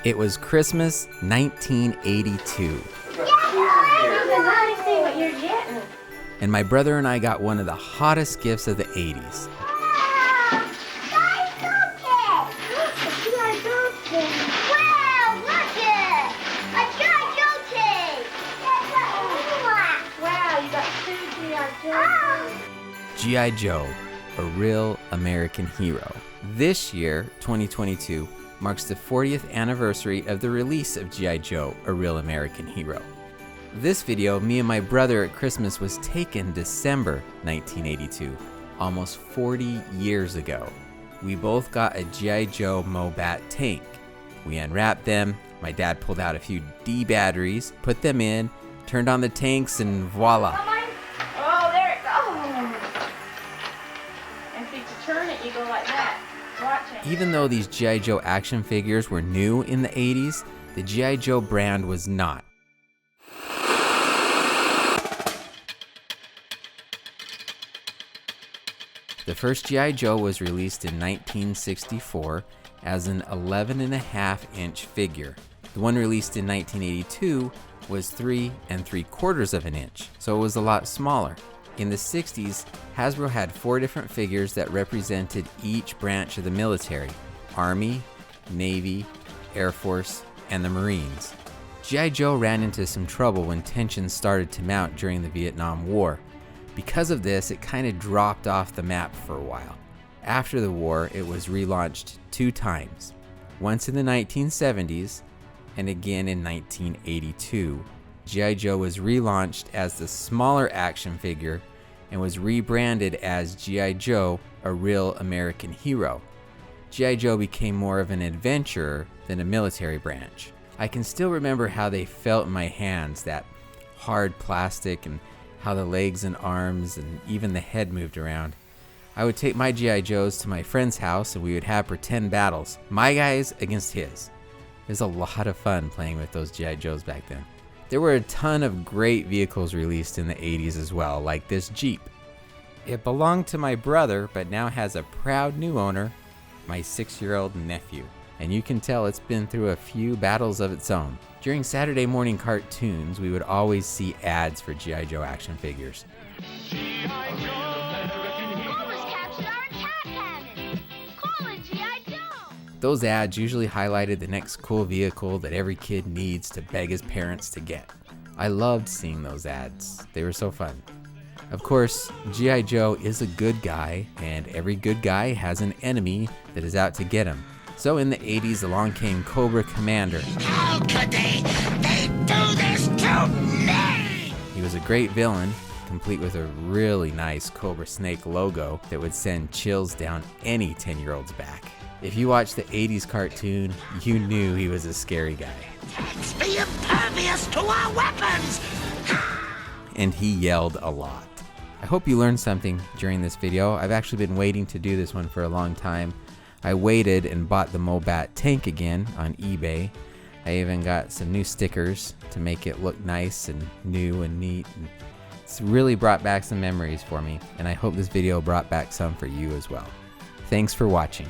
It was Christmas 1982. And my brother and I got one of the hottest gifts of the 80s. G.I. Joe, a real American hero. This year, 2022, marks the 40th anniversary of the release of G.I. Joe, a real American hero. This video, me and my brother at Christmas, was taken December 1982, almost 40 years ago. We both got a G.I. Joe Mobat tank. We unwrapped them, my dad pulled out a few D batteries, put them in, turned on the tanks, and voila. Oh, there it goes. And see, to turn it, you go like that. Watch it. Even though these G.I. Joe action figures were new in the 80s, the G.I. Joe brand was not. The first G.I. Joe was released in 1964 as an 11.5-inch figure. The one released in 1982 was 3 3/4 of an inch, so it was a lot smaller. In the 60s, Hasbro had 4 different figures that represented each branch of the military: Army, Navy, Air Force, and the Marines. G.I. Joe ran into some trouble when tensions started to mount during the Vietnam War. Because of this, it kind of dropped off the map for a while. After the war, it was relaunched 2 times, once in the 1970s and again in 1982. G.I. Joe was relaunched as the smaller action figure and was rebranded as G.I. Joe, a real American hero. G.I. Joe became more of an adventurer than a military branch. I can still remember how they felt in my hands, that hard plastic, and how the legs and arms and even the head moved around. I would take my G.I. Joes to my friend's house and we would have pretend battles, my guys against his. It was a lot of fun playing with those G.I. Joes back then. There were a ton of great vehicles released in the 80s as well, like this Jeep. It belonged to my brother, but now has a proud new owner, my 6-year-old nephew. And you can tell it's been through a few battles of its own. During Saturday morning cartoons, we would always see ads for G.I. Joe action figures. Those ads usually highlighted the next cool vehicle that every kid needs to beg his parents to get. I loved seeing those ads. They were so fun. Of course, G.I. Joe is a good guy, and every good guy has an enemy that is out to get him. So in the 80s, along came Cobra Commander. How could they do this to me? He was a great villain, complete with a really nice Cobra Snake logo that would send chills down any 10-year-old's back. If you watched the 80s cartoon, you knew he was a scary guy. Let's be impervious to our weapons! And he yelled a lot. I hope you learned something during this video. I've actually been waiting to do this one for a long time. I waited and bought the Mobat tank again on eBay. I even got some new stickers to make it look nice and new and neat. And it's really brought back some memories for me, and I hope this video brought back some for you as well. Thanks for watching.